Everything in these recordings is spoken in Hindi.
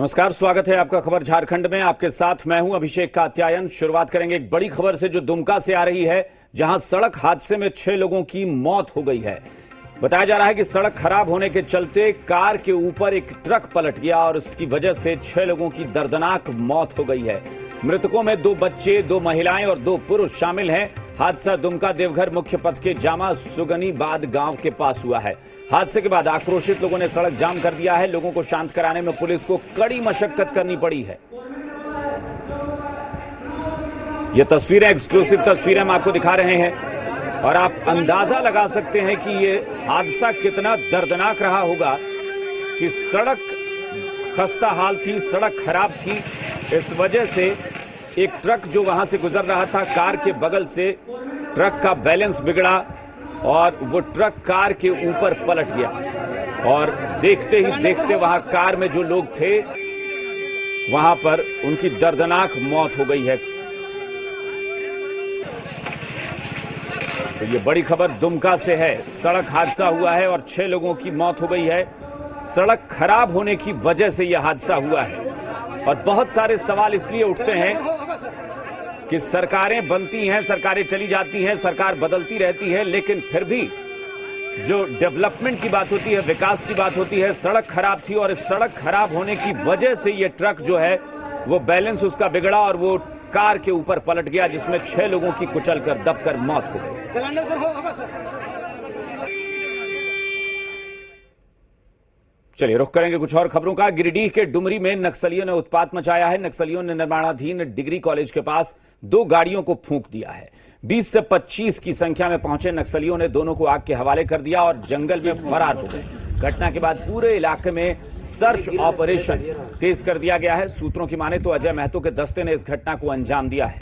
नमस्कार, स्वागत है आपका खबर झारखंड में। आपके साथ मैं हूं अभिषेक कात्यायन। शुरुआत करेंगे एक बड़ी खबर से जो दुमका से आ रही है, जहां सड़क हादसे में 6 लोगों की मौत हो गई है। बताया जा रहा है कि सड़क खराब होने के चलते कार के ऊपर एक ट्रक पलट गया और उसकी वजह से 6 लोगों की दर्दनाक मौत हो गई है। मृतकों में 2 बच्चे, 2 महिलाएं और 2 पुरुष शामिल हैं। हादसा दुमका देवघर मुख्य पथ के जामा सुगनीबाद गांव के पास हुआ है। हादसे के बाद आक्रोशित लोगों ने सड़क जाम कर दिया है। लोगों को शांत कराने में पुलिस को कड़ी मशक्कत करनी पड़ी है। ये तस्वीरें, एक्सक्लूसिव तस्वीरें हम आपको दिखा रहे हैं और आप अंदाजा लगा सकते हैं कि ये हादसा कितना दर्दनाक रहा होगा कि सड़क खस्ता हाल थी, सड़क खराब थी। इस वजह से एक ट्रक जो वहां से गुजर रहा था, कार के बगल से ट्रक का बैलेंस बिगड़ा और वो ट्रक कार के ऊपर पलट गया और देखते ही देखते वहां कार में जो लोग थे वहां पर उनकी दर्दनाक मौत हो गई है। तो ये बड़ी खबर दुमका से है। सड़क हादसा हुआ है और 6 लोगों की मौत हो गई है। सड़क खराब होने की वजह से यह हादसा हुआ है और बहुत सारे सवाल इसलिए उठते हैं कि सरकारें बनती हैं, सरकारें चली जाती हैं, सरकार बदलती रहती है, लेकिन फिर भी जो डेवलपमेंट की बात होती है, विकास की बात होती है, सड़क खराब थी और इस सड़क खराब होने की वजह से ये ट्रक जो है वो बैलेंस उसका बिगड़ा और वो कार के ऊपर पलट गया, जिसमें 6 लोगों की कुचलकर दबकर मौत हो गई। चलिए रुख करेंगे कुछ और खबरों का। गिरिडीह के डुमरी में नक्सलियों ने उत्पात मचाया है। नक्सलियों ने निर्माणाधीन डिग्री कॉलेज के पास 2 गाड़ियों को फूंक दिया है। 20 से 25 की संख्या में पहुंचे नक्सलियों ने दोनों को आग के हवाले कर दिया और जंगल में फरार हो गए। घटना के बाद पूरे इलाके में सर्च ऑपरेशन तेज कर दिया गया है। सूत्रों की माने तो अजय महतो के दस्ते ने इस घटना को अंजाम दिया है।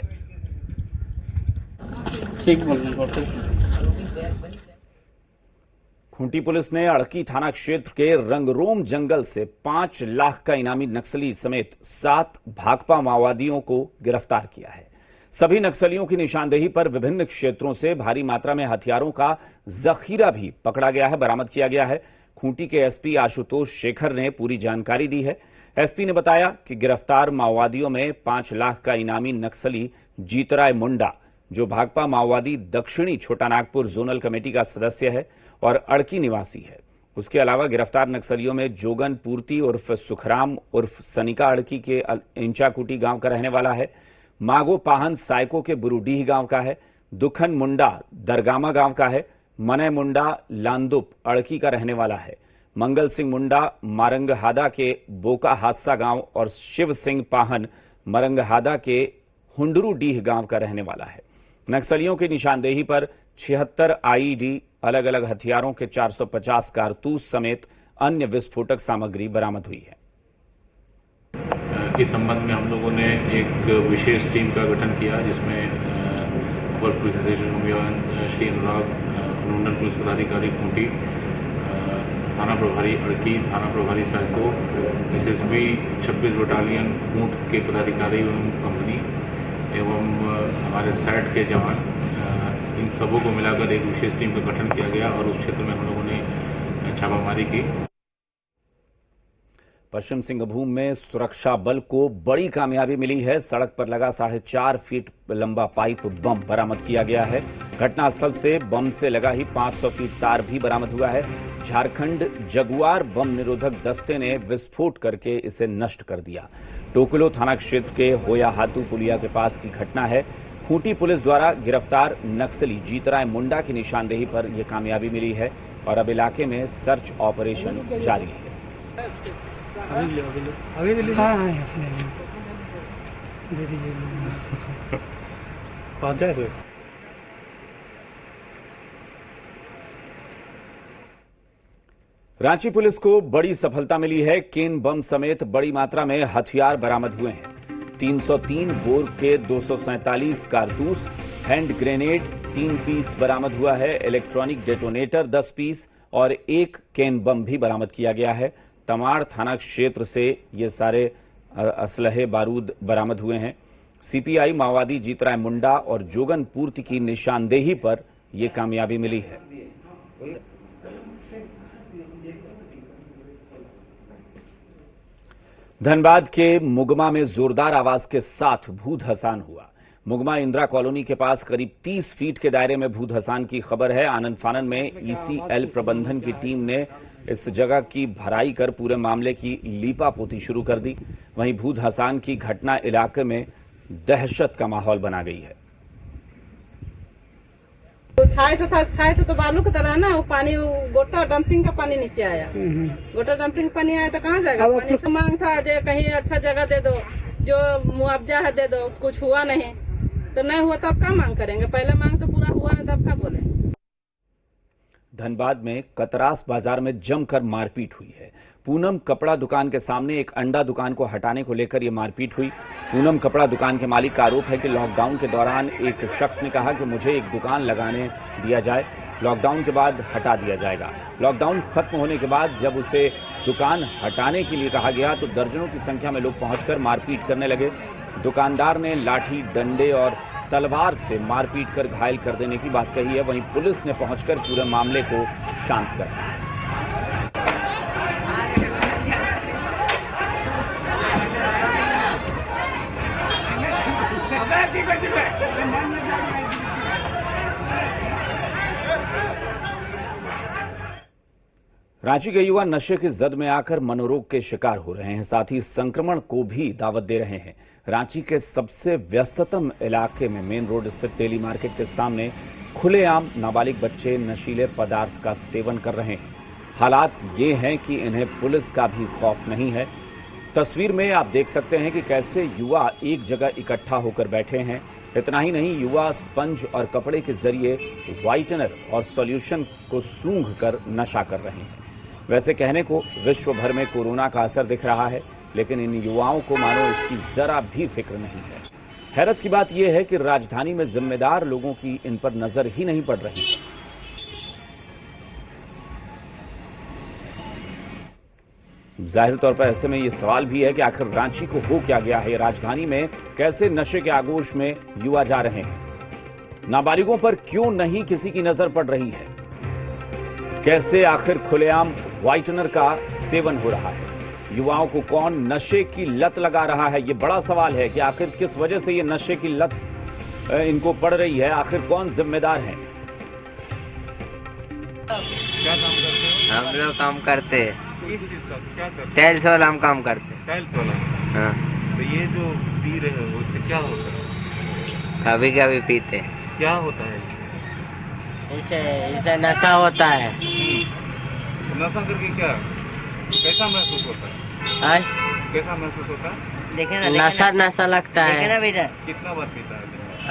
खूंटी पुलिस ने अड़की थाना क्षेत्र के रंगरोम जंगल से 5 लाख का इनामी नक्सली समेत 7 भाकपा माओवादियों को गिरफ्तार किया है। सभी नक्सलियों की निशानदेही पर विभिन्न क्षेत्रों से भारी मात्रा में हथियारों का जखीरा भी पकड़ा गया है, बरामद किया गया है। खूंटी के एसपी आशुतोष शेखर ने पूरी जानकारी दी है। एसपी ने बताया कि गिरफ्तार माओवादियों में 5 लाख का इनामी नक्सली जीतराय मुंडा, जो भाकपा माओवादी दक्षिणी छोटानागपुर जोनल कमेटी का सदस्य है और अड़की निवासी है। उसके अलावा गिरफ्तार नक्सलियों में जोगन पूर्ति उर्फ सुखराम उर्फ सनिका अड़की के इंचाकुटी गांव का रहने वाला है। मागो पाहन सायको के बुरुडीह गांव का है। दुखन मुंडा दरगामा गांव का है। मनय मुंडा लांदुप अड़की का रहने वाला है। मंगल सिंह मुंडा मारंगहादा के बोका हादसा गांव और शिव सिंह पाहन मरंगहादा के हुंडरूडीह गांव का रहने वाला है। नक्सलियों की निशानदेही पर 76 आईईडी, अलग अलग हथियारों के 450 कारतूस समेत अन्य विस्फोटक सामग्री बरामद हुई है। इस संबंध में हम लोगों ने एक विशेष टीम का गठन किया, जिसमें अपर पुलिस अधीक्षक श्री अनुराग, अनुमंडल पुलिस पदाधिकारी खूंटी, थाना प्रभारी अड़की, थाना प्रभारी सायको, एसएसबी 26 बटालियन ऊंट के पदाधिकारी एवं कंपनी एवं हमारे साइट के जवान, इन सबों को मिलाकर एक विशेष टीम का गठन किया गया और उस क्षेत्र में हम लोगों ने छापामारी की। पश्चिम सिंहभूम में सुरक्षा बल को बड़ी कामयाबी मिली है। सड़क पर लगा 4.5 फीट लंबा पाइप बम बरामद किया गया है। घटनास्थल से बम से लगा ही 500 फीट तार भी बरामद हुआ है। झारखंड जगुआर बम निरोधक दस्ते ने विस्फोट करके इसे नष्ट कर दिया। टोकलो थाना क्षेत्र के होया हातू पुलिया के पास की घटना है। खूंटी पुलिस द्वारा गिरफ्तार नक्सली जीतराय मुंडा की निशानदेही पर यह कामयाबी मिली है और अब इलाके में सर्च ऑपरेशन जारी है। अभी हाँ दे दीजिए। पहुंच जाए। रांची पुलिस को बड़ी सफलता मिली है। केन बम समेत बड़ी मात्रा में हथियार बरामद हुए हैं। 303 बोर के 247 कारतूस, हैंड ग्रेनेड 3 पीस बरामद हुआ है। इलेक्ट्रॉनिक डेटोनेटर 10 पीस और 1 केन बम भी बरामद किया गया है। तमाड़ थाना क्षेत्र से ये सारे असलहे बारूद बरामद हुए हैं। सीपीआई माओवादी जीतराय मुंडा और जोगन पूर्ति की निशानदेही पर यह कामयाबी मिली है। धनबाद के मुगमा में जोरदार आवाज के साथ भूत हसान हुआ। मुगमा इंदिरा कॉलोनी के पास करीब 30 फीट के दायरे में भूत हसान की खबर है। आनंद फानन में ईसीएल प्रबंधन की टीम ने इस जगह की भराई कर पूरे मामले की लीपापोती शुरू कर दी। वहीं भूत हसान की घटना इलाके में दहशत का माहौल बना गई है। छाई तो बालू की तरह ना, वो पानी गोटा डंपिंग का पानी नीचे आया। गोटा डंपिंग पानी आया तो कहाँ जाएगा पानी? तो मांग था जो कहीं अच्छा जगह दे दो, जो मुआवजा है दे दो, कुछ हुआ नहीं तो नहीं हुआ तो अब क्या मांग करेंगे? पहले मांग तो पूरा हुआ नहीं, तब क्या बोले? धनबाद में कतरास बाजार में जमकर मारपीट हुई है। पूनम कपड़ा दुकान के सामने एक अंडा दुकान को हटाने को लेकर यह मारपीट हुई। पूनम कपड़ा दुकान के मालिक का आरोप है कि लॉकडाउन के दौरान एक शख्स ने कहा कि मुझे एक दुकान लगाने दिया जाए, लॉकडाउन के बाद हटा दिया जाएगा। लॉकडाउन खत्म होने के बाद जब उसे दुकान हटाने के लिए कहा गया तो दर्जनों की संख्या में लोग पहुंचकर मारपीट करने लगे। दुकानदार ने लाठी, डंडे और तलवार से मारपीट कर घायल कर देने की बात कही है। वहीं पुलिस ने पहुंचकर पूरे मामले को शांत कराया। रांची के युवा नशे की जद में आकर मनोरोग के शिकार हो रहे हैं, साथ ही संक्रमण को भी दावत दे रहे हैं। रांची के सबसे व्यस्ततम इलाके में मेन रोड स्थित तेली मार्केट के सामने खुलेआम नाबालिग बच्चे नशीले पदार्थ का सेवन कर रहे हैं। हालात ये हैं कि इन्हें पुलिस का भी खौफ नहीं है। तस्वीर में आप देख सकते हैं कि कैसे युवा एक जगह इकट्ठा होकर बैठे हैं। इतना ही नहीं, युवा स्पंज और कपड़े के जरिए व्हाइटनर और सॉल्यूशन को सूंघ कर नशा कर रहे हैं। वैसे कहने को विश्व भर में कोरोना का असर दिख रहा है, लेकिन इन युवाओं को मानो इसकी जरा भी फिक्र नहीं है। हैरत की बात यह है कि राजधानी में जिम्मेदार लोगों की इन पर नजर ही नहीं पड़ रही। जाहिर तौर पर ऐसे में यह सवाल भी है कि आखिर रांची को हो क्या गया है? राजधानी में कैसे नशे के आगोश में युवा जा रहे हैं? नाबालिगों पर क्यों नहीं किसी की नजर पड़ रही है? कैसे आखिर खुलेआम व्हाइटनर का सेवन हो रहा है? युवाओं को कौन नशे की लत लगा रहा है? ये बड़ा सवाल है कि आखिर किस वजह से ये नशे की लत इनको पड़ रही है। आखिर कौन जिम्मेदार है? क्या काम करते हो? हम लोग काम करते हैं, किस चीज का? क्या करते हो? टाइल्स वाला हम काम करते हैं। टाइल्स वाला। हाँ, तो ये जो पी रहे हो उससे क्या होता है? कभी कभी पीते हैं। क्या होता है इससे? इससे नशा होता है। तो नशा करके क्या कैसा महसूस होता है? आय? कैसा महसूस होता है? नशा लगता है। कितना बार पीता है?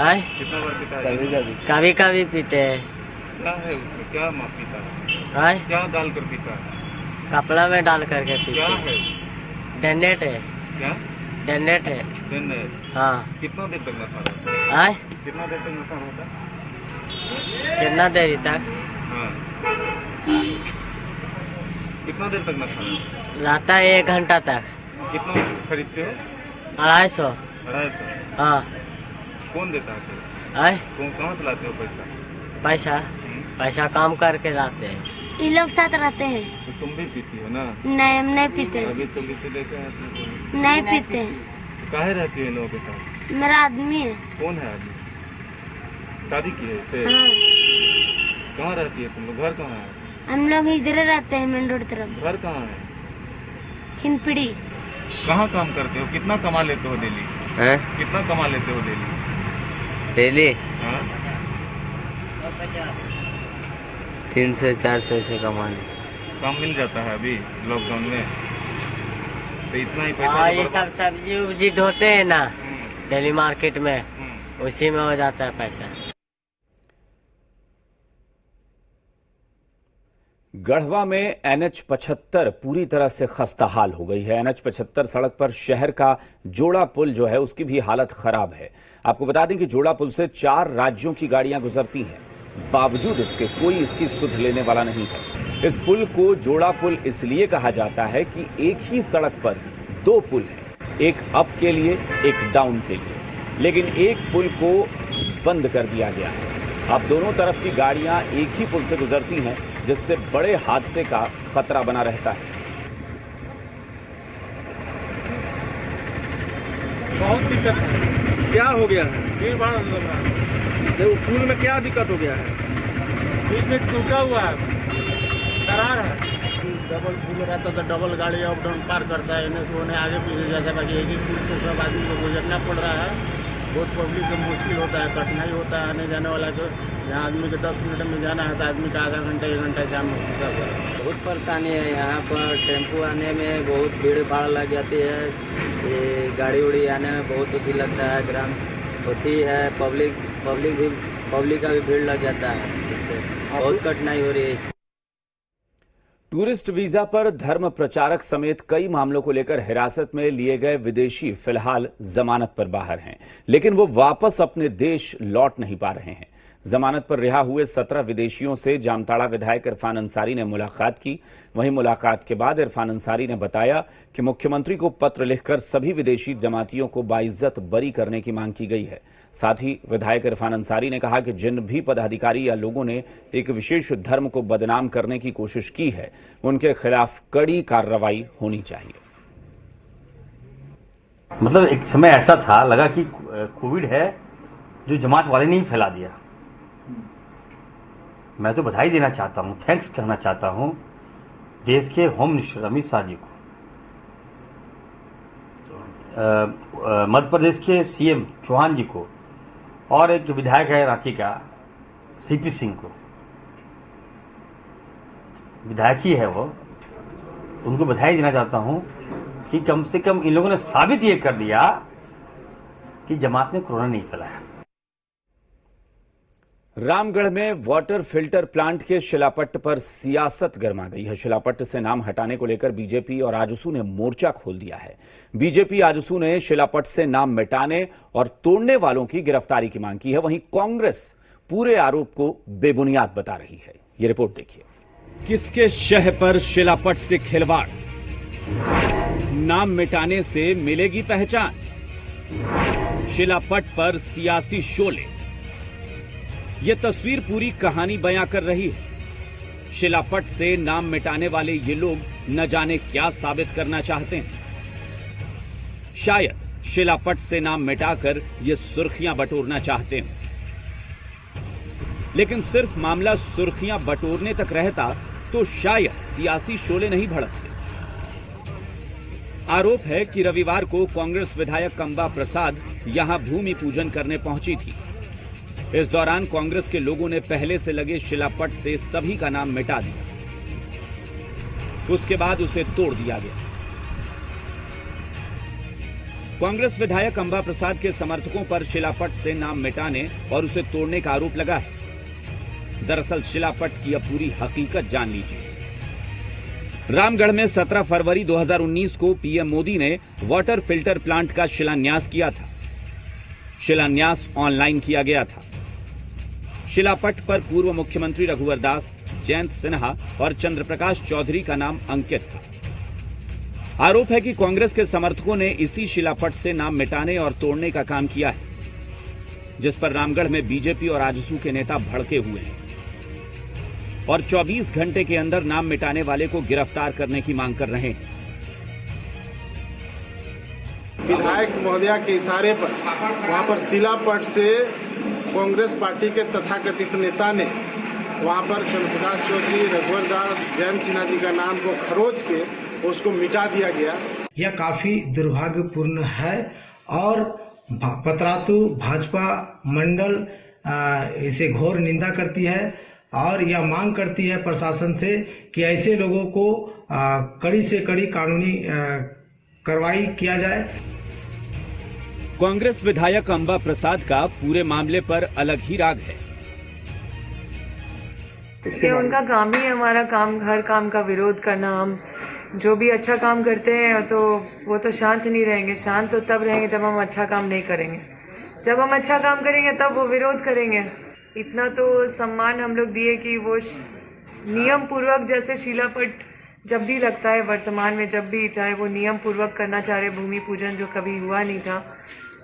आय? कितना बार पीता है? कभी कभी पीते हैं। क्या है उसमें? क्या माँ पीता है? आय? क्या डाल कर पीता है? कपड़ा में डाल करके पीते क्या हैं। है? डेनेट है। क्या डेनेट है। दिन है? हाँ। कितना देर तक नशा रहता है? आय? कितना देर तक नशा होता है? कितना देरी तक हाँ। कितना देर तक नशा रहता है? 1 घंटा तक। कितना खरीदते हो? 250। 250। हाँ। कौन देता है फिर? आय? कहाँ से लाते हो पैसा? पैसा काम करके लाते हैं। ये लोग साथ रहते हैं। तो तुम भी पीती हो ना? नहीं, हम नहीं पीते। अभी तो पीते देखे हैं तुमको। नहीं पीते। काहे रहती है इन लोगों के साथ? मेरा आदमी है। कौन है आदमी? शादी की है इससे? हाँ। कहाँ रहती है तुम लोग? घर कहाँ है? हम लोग इधर रहते हैं, मेन रोड तरफ। घर कहाँ है? हिनपड़ी। कहाँ काम करते हो? कितना कमा लेते हो डेली? हैं? कितना कमा लेते हो डेली? डेली हाँ? 300-400 से कमा लेते। काम मिल जाता है अभी लॉकडाउन में? तो इतना ही पैसा हाँ, तो ये सब सब्जी उब्जी ढोते हैं ना डेली मार्केट में, हम्म। उसी में हो जाता है पैसा। गढ़वा में NH 75 पूरी तरह से खस्ता हाल हो गई है। NH 75 सड़क पर शहर का जोड़ा पुल जो है उसकी भी हालत खराब है। आपको बता दें कि जोड़ा पुल से 4 राज्यों की गाड़ियां गुजरती हैं, बावजूद इसके कोई इसकी सुध लेने वाला नहीं है। इस पुल को जोड़ा पुल इसलिए कहा जाता है कि एक ही सड़क पर 2 पुल हैं, एक अप के लिए, एक डाउन के लिए, लेकिन एक पुल को बंद कर दिया गया है। अब दोनों तरफ की गाड़ियां एक ही पुल से गुजरती हैं, जिससे बड़े हादसे का खतरा बना रहता है। बहुत दिक्कत है। क्या हो गया है? भीड़ भाड़ लग रहा है। देखो पुल में क्या दिक्कत हो गया है? बीच में टूटा हुआ है, दरार है। डबल पुल रहता तो डबल गाड़ी अप डाउन पार करता है, इन्हें तो उन्हें आगे पीछे जाता है। बाकी एक ही पुल तो सब आदमी को गुजरना पड़ रहा है। बहुत पब्लिक को मुश्किल होता है, कठिनाई होता है आने जाने वाला को। यहाँ आदमी को 10 मिनट में जाना है तो आदमी का आधा घंटा 1 घंटा जाम में फंसा हुआ है। बहुत परेशानी है यहाँ पर। टेम्पो आने में बहुत भीड़ भाड़ लग जाती है, ये गाड़ी उड़ी आने में बहुत अभी लगता है, ग्राम होती है। पब्लिक का भी भीड़ लग जाता है, इससे बहुत कठिनाई हो रही है इससे। टूरिस्ट वीजा पर धर्म प्रचारक समेत कई मामलों को लेकर हिरासत में लिए गए विदेशी फिलहाल जमानत पर बाहर हैं, लेकिन वो वापस अपने देश लौट नहीं पा रहे हैं। जमानत पर रिहा हुए 17 विदेशियों से जामताड़ा विधायक इरफान अंसारी ने मुलाकात की। वहीं मुलाकात के बाद इरफान अंसारी ने बताया कि मुख्यमंत्री को पत्र लिखकर सभी विदेशी जमातियों को बाइज्जत बरी करने की मांग की गई है। साथ ही विधायक इरफान अंसारी ने कहा कि जिन भी पदाधिकारी या लोगों ने एक विशेष धर्म को बदनाम करने की कोशिश की है, उनके खिलाफ कड़ी कार्रवाई होनी चाहिए। मतलब एक समय ऐसा था, लगा कि कोविड है जो जमात वाले ने ही फैला दिया। मैं तो बधाई देना चाहता हूं, थैंक्स कहना चाहता हूं देश के होम मिनिस्टर अमित शाह जी को, मध्य प्रदेश के सीएम चौहान जी को, और एक विधायक है रांची का सीपी सिंह को। विधायक ही है वो, उनको बधाई देना चाहता हूं कि कम से कम इन लोगों ने साबित ये कर दिया कि जमात ने कोरोना नहीं फैलाया। रामगढ़ में वाटर फिल्टर प्लांट के शिलापट्ट पर सियासत गर्मा गई है। शिलापट्ट से नाम हटाने को लेकर बीजेपी और आजसू ने मोर्चा खोल दिया है। बीजेपी आजसू ने शिलापट्ट से नाम मिटाने और तोड़ने वालों की गिरफ्तारी की मांग की है। वहीं कांग्रेस पूरे आरोप को बेबुनियाद बता रही है। ये रिपोर्ट देखिए। किसके शह पर शिलापट्ट से खिलवाड़, नाम मिटाने से मिलेगी पहचान, शिलापट्ट पर सियासी शोले। यह तस्वीर पूरी कहानी बयां कर रही है। शिलापट्ट से नाम मिटाने वाले ये लोग न जाने क्या साबित करना चाहते हैं। शायद शिलापट्ट से नाम मिटाकर ये सुर्खियां बटोरना चाहते हैं, लेकिन सिर्फ मामला सुर्खियां बटोरने तक रहता तो शायद सियासी शोले नहीं भड़कते। आरोप है कि रविवार को कांग्रेस विधायक कंबा प्रसाद यहां भूमि पूजन करने पहुंची थी। इस दौरान कांग्रेस के लोगों ने पहले से लगे शिलापट्ट से सभी का नाम मिटा दिया। उसके बाद उसे तोड़ दिया गया। कांग्रेस विधायक कंबा प्रसाद के समर्थकों पर शिलापट्ट से नाम मिटाने और उसे तोड़ने का आरोप लगा है। दरअसल शिलापट्ट की अब पूरी हकीकत जान लीजिए। रामगढ़ में 17 फरवरी 2019 को पीएम मोदी ने वाटर फिल्टर प्लांट का शिलान्यास किया था। शिलान्यास ऑनलाइन किया गया था। शिलापट्ट पर पूर्व मुख्यमंत्री रघुवर दास, जयंत सिन्हा और चंद्रप्रकाश चौधरी का नाम अंकित था। आरोप है कि कांग्रेस के समर्थकों ने इसी शिलापट्ट से नाम मिटाने और तोड़ने का काम किया है, जिस पर रामगढ़ में बीजेपी और आजसू के नेता भड़के हुए हैं और 24 घंटे के अंदर नाम मिटाने वाले को गिरफ्तार करने की मांग कर रहे हैं। विधायक महोदया के इशारे पर वहां पर शिलापट्ट से कांग्रेस पार्टी के तथाकथित नेता ने वहां पर चंद्रप्रकाश चौधरी, रघुवर दास, जयंत सिन्हा जी का नाम को खरोच के उसको मिटा दिया गया। यह काफी दुर्भाग्यपूर्ण है और पतरातू भाजपा मंडल इसे घोर निंदा करती है और यह मांग करती है प्रशासन से कि ऐसे लोगों को कड़ी से कड़ी कानूनी कार्रवाई किया जाए। कांग्रेस विधायक कंबा प्रसाद का पूरे मामले पर अलग ही राग है। इसके उनका काम ही है हमारा काम, हर काम का विरोध करना। हम जो भी अच्छा काम करते हैं तो वो तो शांत नहीं रहेंगे। शांत तो तब रहेंगे जब हम अच्छा काम नहीं करेंगे। जब हम अच्छा काम करेंगे तब वो विरोध करेंगे। इतना तो सम्मान हम लोग दिए कि वो नियम पूर्वक, जैसे शिलापट्ट जब भी लगता है वर्तमान में, जब भी चाहे वो नियम पूर्वक करना चाह रहे भूमि पूजन जो कभी हुआ नहीं था,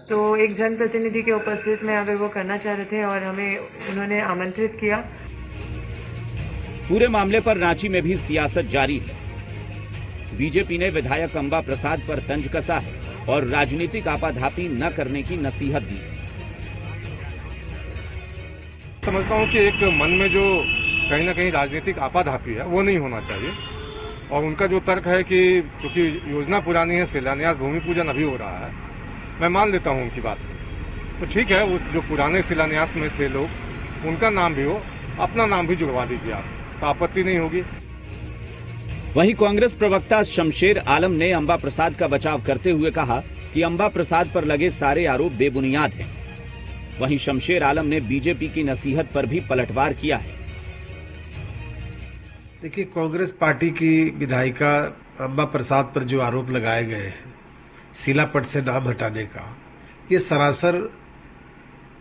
तो एक जनप्रतिनिधि के उपस्थित में अगर वो करना चाह रहे थे और हमें उन्होंने आमंत्रित किया। पूरे मामले पर रांची में भी सियासत जारी है। बीजेपी ने विधायक कंबा प्रसाद पर तंज कसा है। और राजनीतिक आपाधापी न करने की नसीहत दी। समझता हूं कि एक मन में जो कहीं ना कहीं राजनीतिक आपाधापी है वो नहीं होना चाहिए, और उनका जो तर्क है कि चूंकि योजना पुरानी है, शिलान्यास भूमि पूजन अभी हो रहा है, मैं मान लेता हूं उनकी बात को। तो ठीक है, उस जो पुराने शिलान्यास में थे लोग, उनका नाम भी हो, अपना नाम भी जुड़वा दीजिए आप, तो आपत्ति नहीं होगी। वहीं कांग्रेस प्रवक्ता शमशेर आलम ने अंबा प्रसाद का बचाव करते हुए कहा कि अंबा प्रसाद पर लगे सारे आरोप बेबुनियाद हैं। वहीं शमशेर आलम ने बीजेपी की नसीहत पर भी पलटवार किया है। देखिए, कांग्रेस पार्टी की विधायिका अंबा प्रसाद पर जो आरोप लगाए गए हैं शिलापट से नाम हटाने का, ये सरासर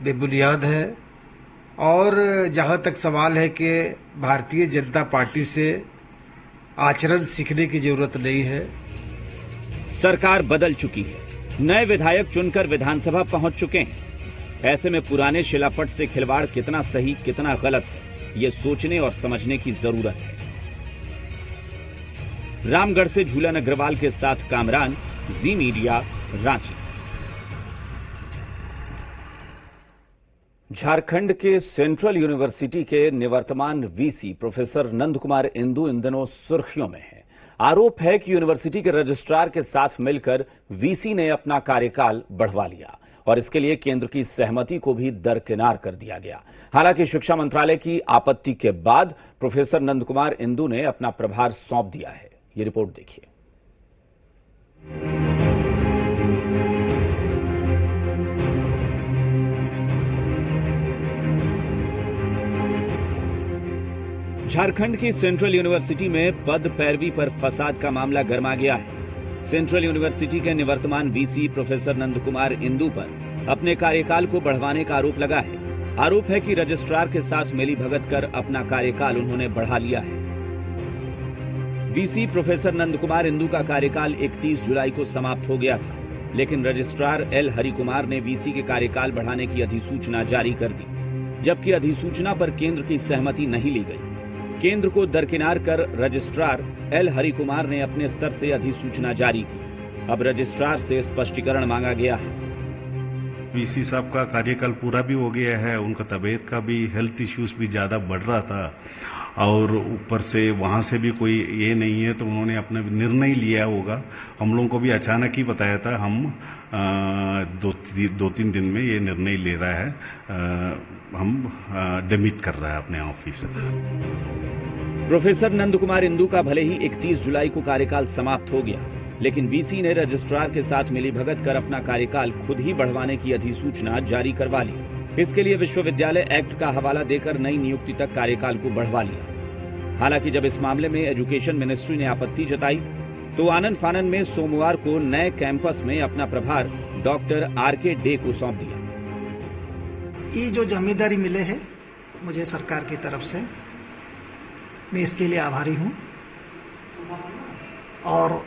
बेबुनियाद है। और जहां तक सवाल है कि भारतीय जनता पार्टी से आचरण सीखने की जरूरत नहीं है। सरकार बदल चुकी है, नए विधायक चुनकर विधानसभा पहुंच चुके हैं। ऐसे में पुराने शिलापट से खिलवाड़ कितना सही कितना गलत है, ये सोचने और समझने की जरूरत है। रामगढ़ से झूलन अग्रवाल के साथ कामरान, जी मीडिया, रांची। झारखंड के सेंट्रल यूनिवर्सिटी के निवर्तमान वीसी प्रोफेसर नंद कुमार इंदु इन दिनों सुर्खियों में है। आरोप है कि यूनिवर्सिटी के रजिस्ट्रार के साथ मिलकर वीसी ने अपना कार्यकाल बढ़वा लिया और इसके लिए केंद्र की सहमति को भी दरकिनार कर दिया गया। हालांकि शिक्षा मंत्रालय की आपत्ति के बाद प्रोफेसर नंद कुमार इंदु ने अपना प्रभार सौंप दिया है। ये रिपोर्ट देखिए। झारखंड की सेंट्रल यूनिवर्सिटी में पद पैरवी पर फसाद का मामला गर्मा गया है। सेंट्रल यूनिवर्सिटी के निवर्तमान वीसी प्रोफेसर नंद कुमार इंदु पर अपने कार्यकाल को बढ़वाने का आरोप लगा है। आरोप है कि रजिस्ट्रार के साथ मिलीभगत कर अपना कार्यकाल उन्होंने बढ़ा लिया है। वीसी प्रोफेसर नंद कुमार इंदु का कार्यकाल 31 जुलाई को समाप्त हो गया था, लेकिन रजिस्ट्रार एल हरिकुमार ने वीसी के कार्यकाल बढ़ाने की अधिसूचना जारी कर दी, जबकि अधिसूचना पर केंद्र की सहमति नहीं ली गई। केंद्र को दरकिनार कर रजिस्ट्रार एल हरिकुमार ने अपने स्तर से अधिसूचना जारी की। अब रजिस्ट्रार से स्पष्टीकरण मांगा गया है। वीसी साहब का कार्यकाल पूरा भी हो गया है, उनका तबीयत का भी हेल्थ इश्यूज भी ज्यादा बढ़ रहा था और ऊपर से वहां से भी कोई ये नहीं है, तो उन्होंने अपना निर्णय लिया होगा। हम लोगों को भी अचानक ही बताया था, हम 2-3 दिन में ये निर्णय ले रहा है, हम डिमिट कर रहा है अपने ऑफिस से। प्रोफेसर नंद कुमार इंदु का भले ही 31 जुलाई को कार्यकाल समाप्त हो गया, लेकिन वीसी ने रजिस्ट्रार के साथ मिलीभगत कर अपना कार्यकाल खुद ही बढ़वाने की अधिसूचना जारी करवा ली। इसके लिए विश्वविद्यालय एक्ट का हवाला देकर नई नियुक्ति तक कार्यकाल को बढ़वा लिया। हालांकि जब इस मामले में एजुकेशन मिनिस्ट्री ने आपत्ति जताई, तो आनन फानन में सोमवार को नए कैंपस में अपना प्रभार डॉक्टर आर.के. डे को सौंप दिया। ये जो जिम्मेदारी मिले है मुझे सरकार की तरफ से, मैं इसके लिए आभारी हूँ। और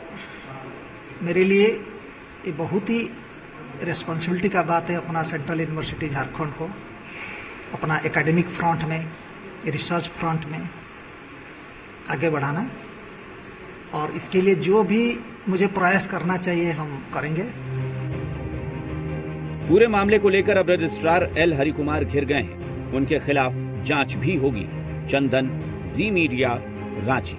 मेरे लिए ये बहुत ही रिस्पॉन्सिबिलिटी का बात है अपना सेंट्रल यूनिवर्सिटी झारखंड को अपना एकेडमिक फ्रंट में, रिसर्च फ्रंट में आगे बढ़ाना, और इसके लिए जो भी मुझे प्रयास करना चाहिए हम करेंगे। पूरे मामले को लेकर अब रजिस्ट्रार एल हरिकुमार घिर गए हैं। उनके खिलाफ जांच भी होगी। चंदन, जी मीडिया, रांची।